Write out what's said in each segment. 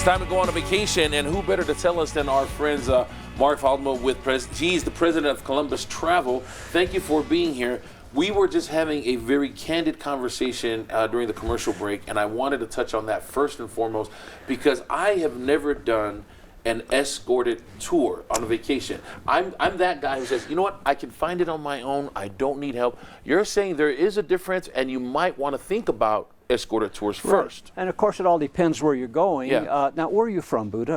time to go on a vacation, and who better to tell us than our friends Mark Haldeman with he's the president of Columbus Travel. Thank you for being here. We were just having a very candid conversation during the commercial break, and I wanted to touch on that first and foremost because I have never done an escorted tour on a vacation. I'm that guy who says, you know what, I can find it on my own. I don't need help. You're saying there is a difference, and you might want to think about escorted tours first. Right. And of course, it all depends where you're going. Yeah. Now, where are you from, Buddha?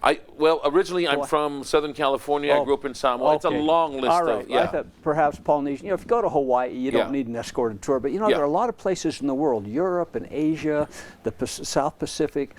Are you, well, originally I'm from Southern California. I grew up in Samoa. Okay. It's a long list. All right. Yeah. I thought perhaps Polynesian. You know, if you go to Hawaii, you don't need an escorted tour. But you know, there are a lot of places in the world, Europe and Asia, the South Pacific,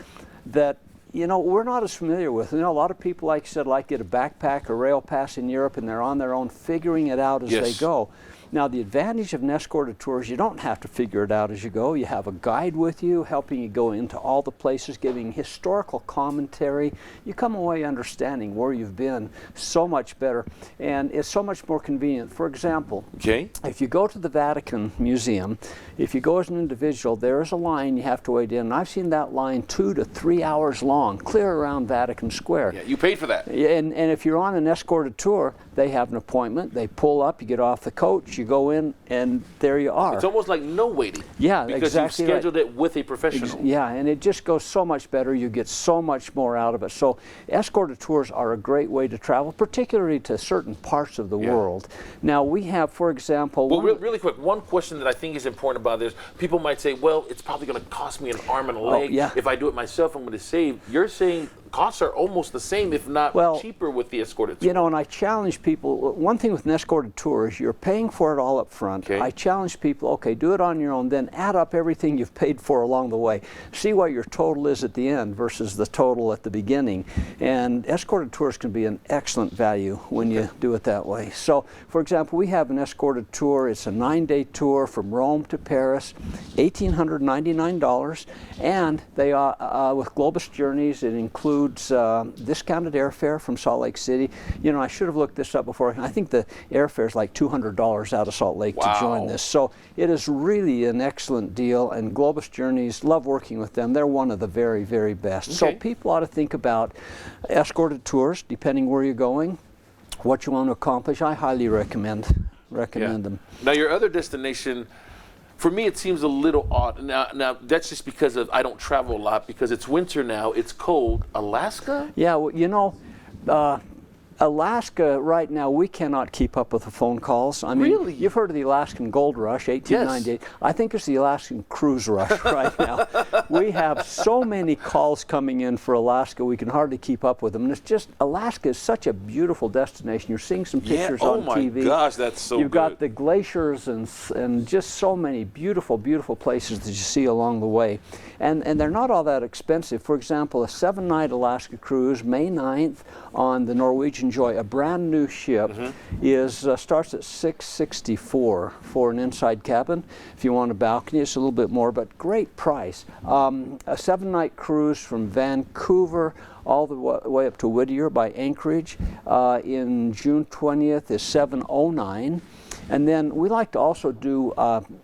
that you know we're not as familiar with. You know, a lot of people, like you said, like get a backpack or rail pass in Europe, and they're on their own, figuring it out as they go. Now, the advantage of an escorted tour is you don't have to figure it out as you go. You have a guide with you, helping you go into all the places, giving historical commentary. You come away understanding where you've been so much better, and it's so much more convenient. For example, if you go to the Vatican Museum, if you go as an individual, there is a line you have to wait in. And I've seen that line 2 to 3 hours long, clear around Vatican Square. Yeah, you paid for that. And if you're on an escorted tour, they have an appointment. They pull up, you get off the coach, you go in, and there you are. It's almost like no waiting. Yeah, because exactly. you've scheduled it with a professional. Yeah, and it just goes so much better. You get so much more out of it. So escorted tours are a great way to travel, particularly to certain parts of the world. Now we have, for example... Well, really quick, one question that I think is important about this, people might say, well, it's probably going to cost me an arm and a leg. If I do it myself, I'm going to save. You're saying costs are almost the same, if not cheaper, with the escorted tour. You know, and I challenge people, one thing with an escorted tour is you're paying for it all up front. I challenge people, okay, do it on your own, then add up everything you've paid for along the way. See what your total is at the end versus the total at the beginning. And escorted tours can be an excellent value when you do it that way. So, for example, we have an escorted tour. It's a 9-day tour from Rome to Paris, $1,899, and they are with Globus Journeys. It includes discounted airfare from Salt Lake City. You know, I should have looked this up before. I think the airfare is like $200 out of Salt Lake to join this. So it is really an excellent deal, and Globus Journeys, love working with them. They're one of the very, very best. So people ought to think about escorted tours, depending where you're going, what you want to accomplish. I highly recommend them. Now, your other destination, for me, it seems a little odd. Now that's just because I don't travel a lot, because it's winter now, it's cold. Alaska? Yeah, well, you know, Alaska right now, we cannot keep up with the phone calls. I mean, really? You've heard of the Alaskan Gold Rush, 1898. Yes. I think it's the Alaskan Cruise Rush right now. We have so many calls coming in for Alaska, we can hardly keep up with them. And it's just, Alaska is such a beautiful destination. You're seeing some pictures on TV. Oh my gosh, that's so You've got the glaciers and just so many beautiful, beautiful places that you see along the way. And they're not all that expensive. For example, a 7-night Alaska cruise, May 9th, on the Norwegian Joy, a brand new ship, starts at $664 for an inside cabin. If you want a balcony, it's a little bit more, but great price. A 7-night cruise from Vancouver all the way up to Whittier by Anchorage in June 20th is $709. And then we like to also do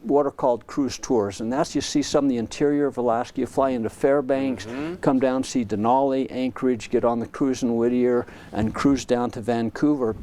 what are called cruise tours, and that's you see some of the interior of Alaska. You fly into Fairbanks, come down, see Denali, Anchorage, get on the cruise in Whittier, and cruise down to Vancouver.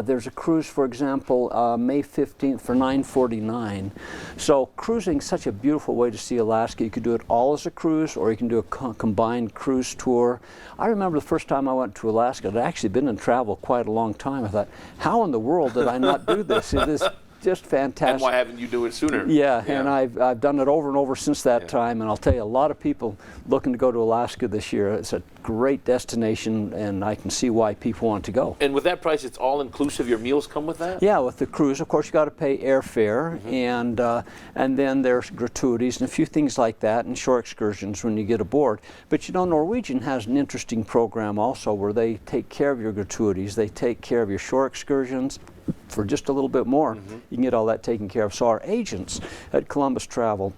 There's a cruise, for example, May 15th for $949. So cruising is such a beautiful way to see Alaska. You could do it all as a cruise, or you can do a combined cruise tour. I remember the first time I went to Alaska. I'd actually been in travel quite a long time. I thought, how in the world did I not do this? It is just fantastic. And why haven't you do it sooner? Yeah, and I've done it over and over since that time, and I'll tell you, a lot of people looking to go to Alaska this year. It's a great destination, and I can see why people want to go. And with that price, it's all inclusive? Your meals come with that? Yeah, with the cruise, of course, you got to pay airfare, and then there's gratuities and a few things like that, and shore excursions when you get aboard. But you know, Norwegian has an interesting program also where they take care of your gratuities. They take care of your shore excursions for just a little bit more. You can get all that taken care of. So our agents at Columbus Travel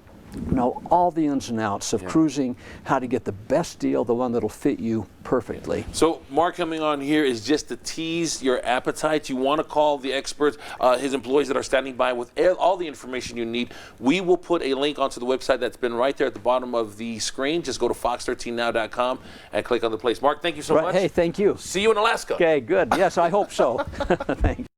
know all the ins and outs of cruising, how to get the best deal, the one that'll fit you perfectly. So Mark coming on here is just to tease your appetite. You want to call the experts, his employees that are standing by with all the information you need. We will put a link onto the website that's been right there at the bottom of the screen. Just go to fox13now.com and click on the place. Mark, thank you so much. Hey, thank you. See you in Alaska. Okay, good. Yes, I hope so. Thanks.